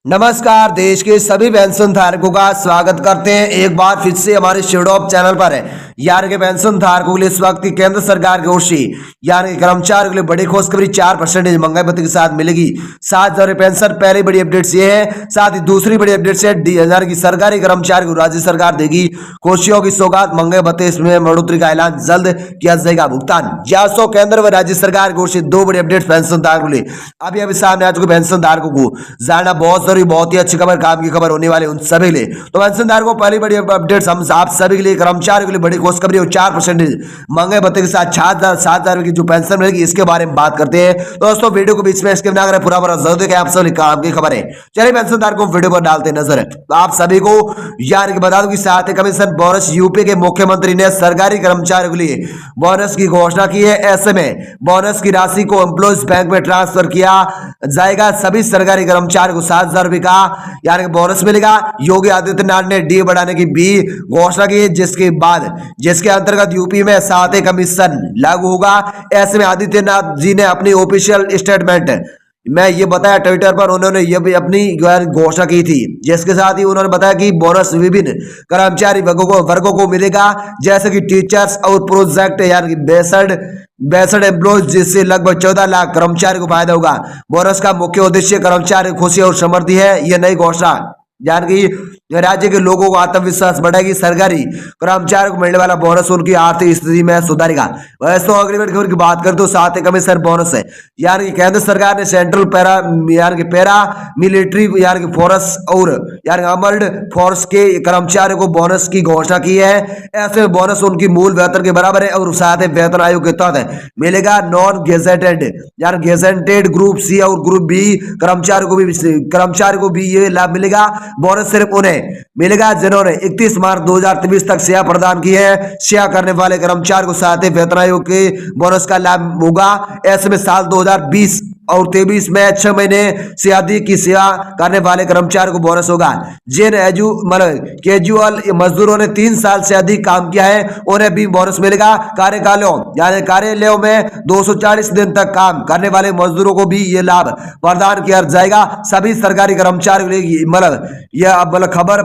नमस्कार। देश के सभी पेंशन धारकों का स्वागत करते हैं एक बार फिर से हमारे शेडॉप चैनल पर यार के पेंशन धारकों के लिए इस वक्त की केंद्र सरकार की ओर से यार के कर्मचारियों के लिए बड़ी खुशखबरी 4% महंगाई भत्ते के साथ मिलेगी। 7,000 पेंशन पहली बड़ी अपडेट ये है। साथ ही दूसरी बड़ी अपडेट है 10,000 की सरकारी कर्मचारी को राज्य सरकार देगी खुशियों की सौगात महंगाई भत्ते। इसमें बढ़ोतरी का ऐलान जल्द किया जाएगा। भुगतान 400 केंद्र व राज्य सरकार की ओर से दो बड़ी अपडेट पेंशन धारकों के लिए अभी सामने आ चुके पेंशन धारकों को जानना बहुत ही अच्छी खबर, काम की खबर होने वाले उन सभी के लिए। तो पेंशनधारकों को पहली बड़ी अपडेट्स हम आप सभी के लिए, कर्मचारियों के लिए बड़ी खुशखबरी और 4% महंगाई भत्ते के साथ 7,000 की जो पेंशन मिलेगी इसके बारे में बात करते हैं। तो दोस्तों वीडियो को बीच में इसके ना करें, पूरा जरूर देखें, आप सभी काम की खबर है। चलिए पेंशनधारकों को वीडियो पर डालते नजर। तो आप सभी को यार बता दूं कि साथ कमीशन बोनस यूपी के मुख्यमंत्री ने सरकारी कर्मचारियों के लिए बोनस की घोषणा की है। ऐसे में बोनस की राशि को एम्प्लॉयज बैंक में ट्रांसफर किया जाएगा। सभी सरकारी कर्मचारियों को 7,000 रुपए का यानी बोनस मिलेगा। योगी आदित्यनाथ ने डी बढ़ाने की भी घोषणा की, जिसके अंतर्गत यूपी में 7 कमीशन लागू होगा। ऐसे में आदित्यनाथ जी ने अपनी ऑफिशियल स्टेटमेंट मैं ये बताया ट्विटर पर, उन्होंने ये भी अपनी घोषणा की थी, जिसके साथ ही उन्होंने बताया कि बोनस विभिन्न कर्मचारी वर्गों को मिलेगा, जैसे कि टीचर्स और प्रोजेक्ट यानी बेसड एम्प्लॉयज, जिससे लगभग 14 लाख कर्मचारी को फायदा होगा। बोनस का मुख्य उद्देश्य कर्मचारी खुशी और समृद्धि है। यह नई घोषणा यानी कि राज्य के लोगों को आत्मविश्वास बढ़ाएगी। सरकारी कर्मचारियों को मिलने वाला बोनस उनकी आर्थिक स्थिति में सुधारेगा। वैसे तो अगली खबर की बात करें तो 7 कमीशन बोनस है, यानी कि केंद्र सरकार ने सेंट्रल पैरा मिलिट्री यानी कि फोर्स और यानी आर्मर्ड फोर्स के कर्मचारियों को बोनस की घोषणा की है। ऐसे में बोनस उनकी मूल वेतन के बराबर है और साथ ही वेतन आयोग के तहत मिलेगा। नॉन गेजेटेड यानी गेजेटेड ग्रुप सी और ग्रुप बी कर्मचारियों को भी ये लाभ मिलेगा। बोनस सिर्फ उन्हें मिलेगा जिन्होंने 31 मार्च 2023 तक सेवा प्रदान की है। सेवा करने वाले कर्मचारी को साथ ही वेतन आयोग के बोनस का लाभ होगा। ऐसे में साल 2020 और 23 में 6 महीने से अधिक की सेवा करने वाले कर्मचारियों को बोनस होगा। जिन कैजुअल मजदूरों ने 3 साल से अधिक काम किया है उन्हें भी बोनस मिलेगा। कार्यालयों में 240 दिन तक काम करने वाले मजदूरों को भी ये लाभ प्रदान किया जाएगा। सभी सरकारी कर्मचारियों के लिए यह खबर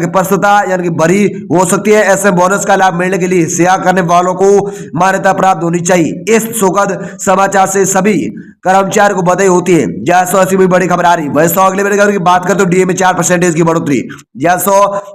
प्रस्तुता यानी कि बड़ी हो सकती है। ऐसे बोनस का लाभ मिलने के लिए सेवा करने वालों को मान्यता प्राप्त होनी चाहिए। इस सुखद समाचार से सभी कर्मचारी को बधाई होती है। जैसो ऐसी भी बड़ी खबर आ रही। वैसे अगले बड़ी खबर की बात करें तो डीए में 4% की बढ़ोतरी। जैसो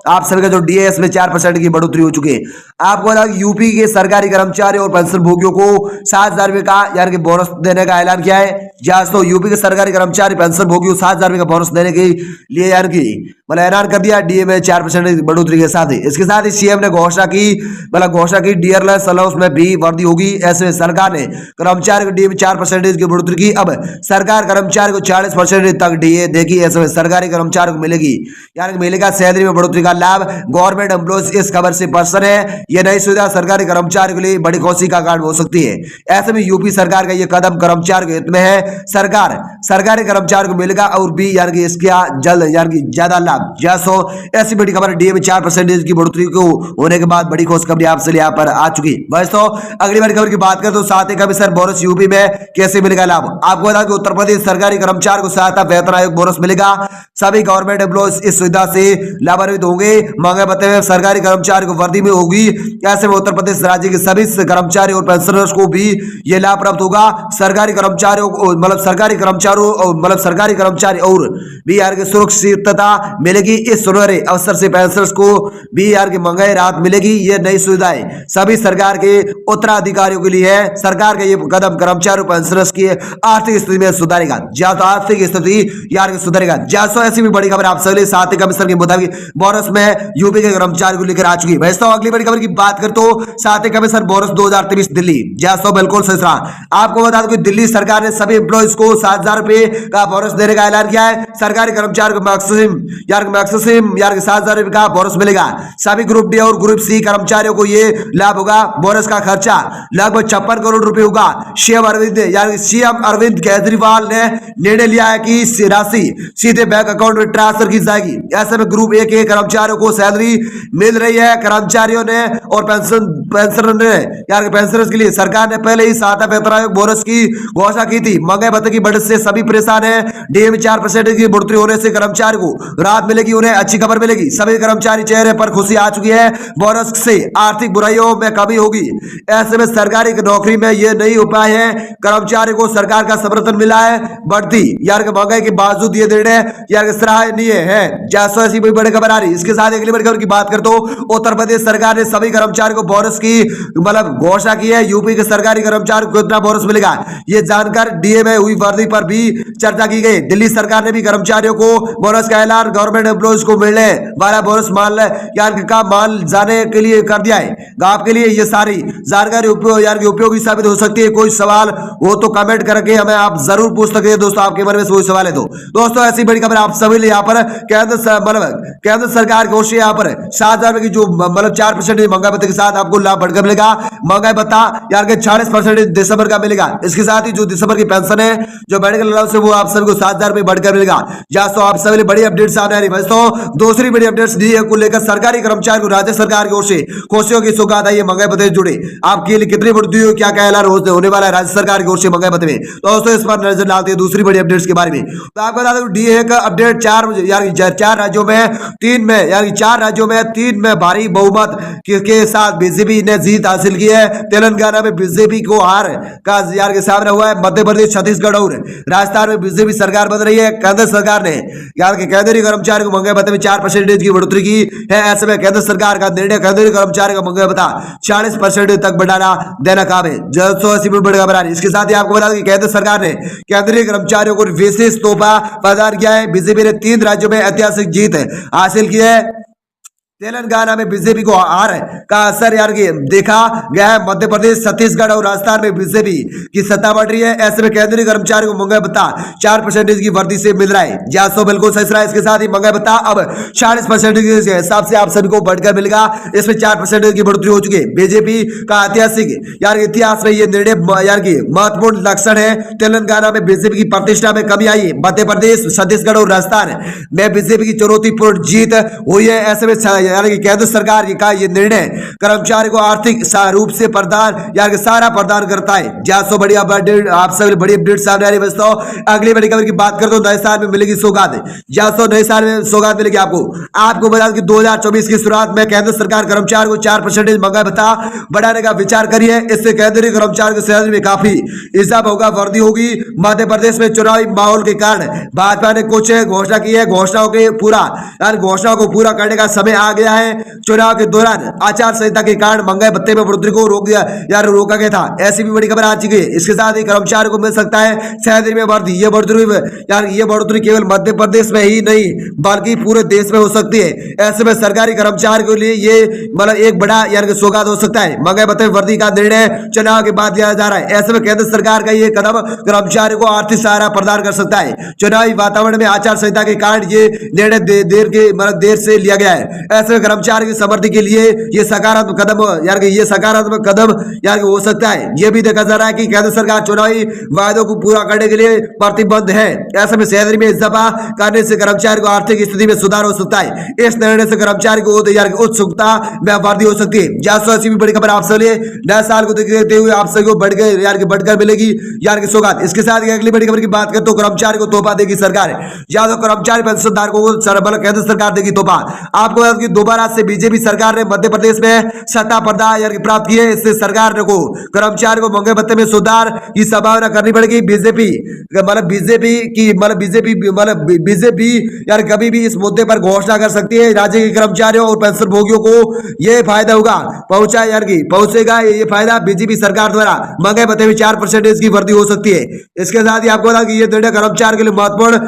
आप सभी का जो डीए इसमें 4% की बढ़ोतरी हो चुकी है। आपको बता यूपी के सरकारी कर्मचारी और पेंशन भोगियों को 7,000 रुपए का यानी कि बोनस देने का ऐलान किया है। जैसो यूपी के सरकारी कर्मचारी पेंशन भोगियों को 7,000 रुपए का बोनस देने के लिए यानी कि ऐलान कर दिया डीए में 4% की बढ़ोतरी के साथ ही। इसके साथ ही सीएम ने घोषणा की डियरलेस अलाउंस में भी वृद्धि होगी। ऐसे में सरकार ने कर्मचारी को डीए में 4% की बढ़ोतरी की। अब सरकार कर्मचारी को 40% तक डीए देगी। ऐसे में सरकारी कर्मचारी को मिलेगा सैलरी में बढ़ोतरी का लाभ। गवर्नमेंट एम्प्लॉयज इस खबर से प्रसन्न है। यह नई सुविधा सरकारी कर्मचारी के लिए बड़ी खुशी का कारण हो सकती है। ऐसे में यूपी सरकार का यह कदम कर्मचारी के हित में है। सरकारी कर्मचारी को मिलेगा और भी यानी कि इसका जल्द यानी कि ज्यादा लाभ। जैसो ऐसी बड़ी खबर डीए में 4% की बढ़ोतरी को होने के बाद बड़ी खुशखबरी आपसे यहाँ पर आ चुकी। बस तो अगली बड़ी खबर की बात करें तो 7 कमीशन बोनस यूपी में कैसे मिलेगा लाभ। आपको बता कि उत्तर प्रदेश सरकारी कर्मचारी को सहायता वेतन आयोग बोनस मिलेगा। सभी गवर्नमेंट एम्प्लॉयज इस सुविधा से लाभान्वित होंगे। महंगाई भत्ते में सरकारी कर्मचारी को वृद्धि में होगी। ऐसे में उत्तर प्रदेश राज्य के सभी कर्मचारी और पेंशनर्स को भी यह लाभ प्राप्त होगा। सरकारी कर्मचारी और भी यार की सुरक्षितता मिलेगी। इस सुनहरे अवसर से पेंशनर्स को भी यार की महंगाई राहत मिलेगी। ये नई सुविधाएं सभी सरकार के उत्तराधिकारियों के लिए है। सरकार का ये कदम कर्मचारी पेंशनर्स की आर्थिक स्थिति में सुधारेगा। आर्थिक स्थिति यार सुधरेगा। जैसो ऐसी भी बड़ी खबर आप सभी 7 कमीशन के मुताबिक बोनस में यूपी के कर्मचारी को लेकर आ चुकी है। वैसे अगली बड़ी खबर की बात करें तो 7 कमीशन बोनस 2023 दिल्ली। जैसो बिल्कुल सही रहा। आपको बता दूं कि दिल्ली सरकार ने सभी एम्प्लॉयज को 7,000 रुपए का बोनस देने का ऐलान किया है। सरकारी कर्मचारी को मैक्सिमम यार मैक्सिमम यार 7,000 रुपए का बोनस मिलेगा। सभी ग्रुप डी और ग्रुप सी कर्मचारियों को ये लाभ होगा। बोनस का खर्चा लगभग 56 करोड़ रुपए होगा। सीएम अरविंद केजरीवाल ने निर्णय लिया है कि इस राशि सीधे बैंक अकाउंट में ट्रांसफर की जाएगी। ऐसे में ग्रुप ए के कर्मचारियों को सैलरी मिल रही है। कर्मचारियों ने और पेंशनर्स के लिए सरकार ने पहले ही सहायता वेतन आयोग बोनस की घोषणा की थी। महंगाई भत्ते की बढ़त से सभी परेशान है। डीए में 4% की बढ़ोतरी होने से कर्मचारी को राहत मिलेगी, उन्हें अच्छी खबर मिलेगी। सभी कर्मचारी चेहरे पर खुशी आ चुकी है। बोनस से आर्थिक बुराइयों में कमी होगी। ऐसे में सरकारी नौकरी में यह नई उपाय है। कर्मचारी को सरकार का समर्थन मिला है। बढ़ती यार महंगाई के बावजूद ये निर्णय यार सराहनीय है। जैसे ऐसी कोई बड़ी खबर आ रही। इसके साथ अगली बड़ी खबर की बात कर तो उत्तर प्रदेश सरकार ने सभी कर्मचारियों को बोनस की घोषणा की है। यूपी के सरकारी कर्मचारियों को कितना बोनस मिलेगा ये जानकर डीए में हुई वर्दी पर भी चर्चा की गई। दिल्ली सरकार ने भी कर्मचारियों को बोनस का ऐलान गवर्नमेंट एम्प्लॉइज को मिलने वाला बोनस मान जाने के लिए कर दिया है। आपके लिए ये सारी जानकारी उपयोगी साबित हो सकती है। कोई सवाल हो तो कमेंट करके हमें आप जरूर पूछ सकते हैं। दोस्तों आपके मन में कोई सवाल है तो दोस्तों ऐसी बड़ी खबर आप सभी यहाँ पर केंद्र सरकार की ओर से यहाँ पर 7,000 की जो 4% महंगाई भत्ते के साथ आपको लाभ बढ़कर मिलेगा। महंगाई भत्ता यार के 40% दिसंबर का मिलेगा। इसके साथ ही जो दिसंबर की पेंशन है जो मेडिकल अलाउंस है वो आप सभी को 7,000 रुपए बढ़कर मिलेगा। तो आप सभी बड़ी अपडेट सामने आ रही है। दोस्तों दूसरी बड़ी अपडेट्स दी है को लेकर सरकारी कर्मचारी को राज्य सरकार की ओर से खुशियों की सौगात आई है। महंगाई भत्ते से जुड़े आपके लिए कितनी बढ़ोतरी हो, क्या क्या ऐलान होने वाला है राज्य सरकार की ओर से महंगाई भत्ते में। दोस्तों इस पर नजर डालते हैं दूसरी बड़ी अपडेट्स के बारे में। तो आपको बता दें डीए का अपडेट 4 राज्यों में 3 में भारी बहुमत के साथ बीजेपी ने जीत हासिल की है। तेलंगाना में बीजेपी को हार का यार के सामने हुआ है। मध्य प्रदेश, छत्तीसगढ़ और राजस्थान में बीजेपी सरकार बन रही है। केंद्र सरकार ने यार के केंद्रीय कर्मचारी को महंगाई भत्ते में 4% की बढ़ोतरी की है। ऐसे में केंद्र सरकार का निर्णय केंद्रीय कर्मचारी का महंगाई भत्ता 40% तक बढ़ाना देना काम है। बड़ी खबर आ रही है। इसके साथ ही आपको बता दें कि केंद्र सरकार ने केंद्रीय कर्मचारियों को विशेष तोहफा प्रदान किया है। बीजेपी ने 3 राज्यों में ऐतिहासिक जीत हासिल की है। तेलंगाना में बीजेपी को हार का असर यार देखा गया है। मध्य प्रदेश, छत्तीसगढ़ और राजस्थान में बीजेपी की सत्ता बढ़ रही है। ऐसे में केंद्रीय कर्मचारी को महंगाई भत्ता 4% की वृद्धि से मिल रहा है। जहाँ बिल्कुल सही रहा है। इसके साथ ही महंगाई भत्ता अब 40% के हिसाब से आप सभी को बढ़कर मिलेगा। इसमें 4% की बढ़ोतरी हो चुकी है। बीजेपी का ऐतिहासिक इतिहास में यह निर्णय यार की महत्वपूर्ण लक्षण है। तेलंगाना में बीजेपी की प्रतिष्ठा में कमी आई है। मध्य प्रदेश, छत्तीसगढ़ और राजस्थान में बीजेपी की चुनौतीपूर्ण जीत हुई है। ऐसे में यानी कि केंद्र सरकार का ये निर्णय कर्मचारी को आर्थिक रूप से सारा प्रदान करता है। जहाँ बड़ी आप सभी बड़ी अपडेट सामने आ रही है। अगली बड़ी खबर की बात करते हो नए साल में मिलेगी सौगात। जहाँ नए साल में सौगात मिलेगी आपको बता दें कि 2024 की शुरुआत में केंद्र सरकार कर्मचारी को 4% महंगाई भत्ता बढ़ाने का विचार करी है। इससे केंद्रीय कर्मचारी की सैलरी में काफी इजाफा होगा, वृद्धि होगी। मध्य प्रदेश में चुनावी माहौल के कारण भाजपा ने कुछ घोषणा की है। घोषणाओं को पूरा करने का समय आ गया है। चुनाव के दौरान आचार संहिता के कारण महंगाई भत्ते में बढ़ोतरी को रोका गया था। ऐसी भी बड़ी खबर आ चुकी है। इसके साथ ही कर्मचारी को मिल सकता है सैलरी में वृद्धि। ये बढ़ोतरी केवल मध्य प्रदेश में ही नहीं बल्कि पूरे देश में हो सकती है। ऐसे में सरकारी कर्मचारी के लिए ये एक बड़ा सौगात हो सकता है। महंगाई भत्ते में वृद्धि का निर्णय चुनाव के बाद लिया जा रहा है। ऐसे में केंद्र सरकार का ये कदम कर्मचारी को आर्थिक सहारा प्रदान कर सकता है। चुनावी वातावरण में आचार संहिता के कारण ये निर्णय देर से लिया गया है। ऐसे में कर्मचारी की समृद्धि के लिए ये सकारात्मक कदम हो सकता है। ये भी देखा जा रहा है कि केंद्र सरकार चुनावी वायदों को पूरा करने के लिए प्रतिबद्ध है। ऐसे में सैलरी में इजाफा करने से कर्मचारी को आर्थिक स्थिति में सुधार हो सकता है। इस निर्णय से कर्मचारी को उत्सुकता में वृद्धि हो सकती है। ऐसी भी बड़ी खबर आप सब नए साल को देखते हुए आप सभी को बढ़कर मिलेगी सौगात। इसके साथ अगली बड़ी खबर की बात करें तो कर्मचारी को तोहफा देगी सरकार। कर्मचारी पेंशन धारकों को केंद्र सरकार देगी तोहफा। आपको दोबारा से बीजेपी सरकार ने मध्य प्रदेश में सत्ता प्राप्त की है। इससे सरकार को कर्मचारी को महंगे भत्ते में सुधार की संभावना करनी पड़ेगी। बीजेपी कभी भी इस मुद्दे पर घोषणा कर सकती है। राज्य के कर्मचारियों और पेंशन भोगियों को यह फायदा होगा पहुंचेगा। ये फायदा बीजेपी सरकार द्वारा महंगे भत्ते में 4% की वृद्धि हो सकती है। इसके साथ ही आपको बता कि यह निर्णय कर्मचारी के लिए महत्वपूर्ण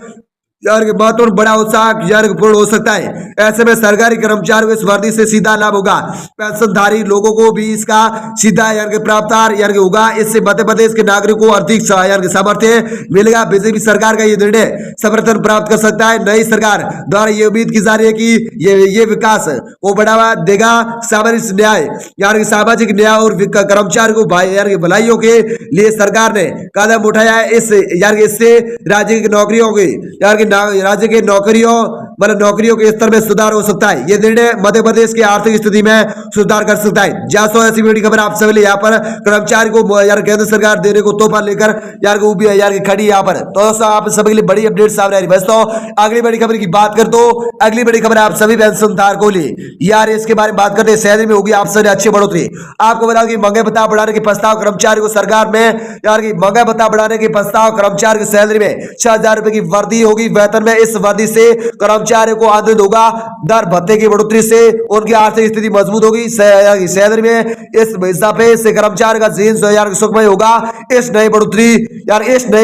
यार महत्वपूर्ण बड़ा उत्साह यार पूर्ण हो सकता है। ऐसे में सरकारी कर्मचारियों को इस वर्दी से सीधा लाभ होगा। पेंशनधारी लोगों को भी इसका सीधा यार के प्रावधान यार के होगा। इससे मध्य प्रदेश के नागरिकों को आर्थिक यार के सामर्थ्य मिलेगा। बीजेपी सरकार का ये निर्णय समर्थन प्राप्त कर सकता है। नई सरकार द्वारा ये उम्मीद की जा रही है कि ये विकास को बढ़ावा देगा। सामाजिक न्याय यार के सामाजिक न्याय और कर्मचारियों को यार के भलाइयों के लिए सरकार ने कदम उठाया है। इस यार इससे राज्य की नौकरियों की यार की राज्य के नौकरियों मतलब नौकरियों के स्तर में सुधार हो सकता है। ये निर्णय मध्य प्रदेश की आर्थिक स्थिति में सुधार कर सकता है। जैसो ऐसी बड़ी खबर आप सभी यहाँ पर कर्मचारी को यार केंद्र सरकार देने को तोहफा लेकर यार को यार खड़ी यहाँ पर। तो दोस्तों आप सभी के लिए बड़ी अपडेट सामने आ रही है। दोस्तों अगली बड़ी खबर की बात कर तो अगली बड़ी खबर आप सभी पेंशन धारकों लिए यार इसके बारे में बात करते हैं। सैलरी में होगी आप सभी अच्छी बढ़ोतरी। आपको बता कि महंगाई भत्ता बढ़ाने के प्रस्ताव कर्मचारी को सरकार में यार की महंगाई भत्ता बढ़ाने के प्रस्ताव कर्मचारी की सैलरी में 6,000 रुपए की वृद्धि होगी। वेतन में इस वृद्धि से कर्मचारियों को आनंद होगा। दर भत्ते की बढ़ोतरी से उनकी आर्थिक स्थिति मजबूत होगी। सैलरी में इस इजाफे से कर्मचारी का जीवन यार सुखमय होगा। इस नई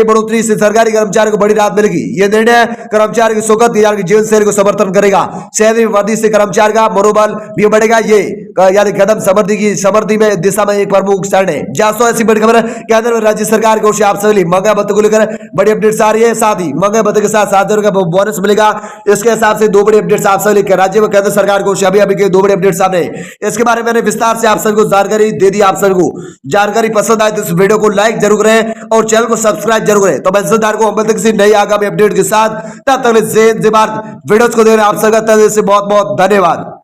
बढ़ोतरी से सरकारी कर्मचारी को बड़ी राहत मिलेगी। यह निर्णय कर्मचारी की सुखद यार की जीवन शैली को समर्थन करेगा। सैलरी वृद्धि से कर्मचारी का मनोबल भी बढ़ेगा। ये यानी कदम समृद्धि में दिशा में एक प्रमुख चरण है। जासो ऐसी बड़ी खबर केंद्र और राज्य सरकार की ओर से आप सभी महंगाई भत्ते को लेकर बड़ी अपडेट्स आ रही है। साथ ही महंगाई भत्ते के साथ 7,000 का बोनस मिलेगा। इसके हिसाब से दो बड़ी अपडेट्स आप सभी लेकर राज्य व केंद्र सरकार को अभी के दो बड़े अपडेट सामने। इसके बारे में मैंने विस्तार से आप सभी को जानकारी दे दी। आप सभी को जानकारी पसंद आए तो इस वीडियो को लाइक जरूर करें और चैनल को सब्सक्राइब जरूर करें। तो पेंशनधार को हम किसी नई आगामी अपडेट के साथ तब तक वीडियोस को देखने आप सभी का बहुत बहुत धन्यवाद।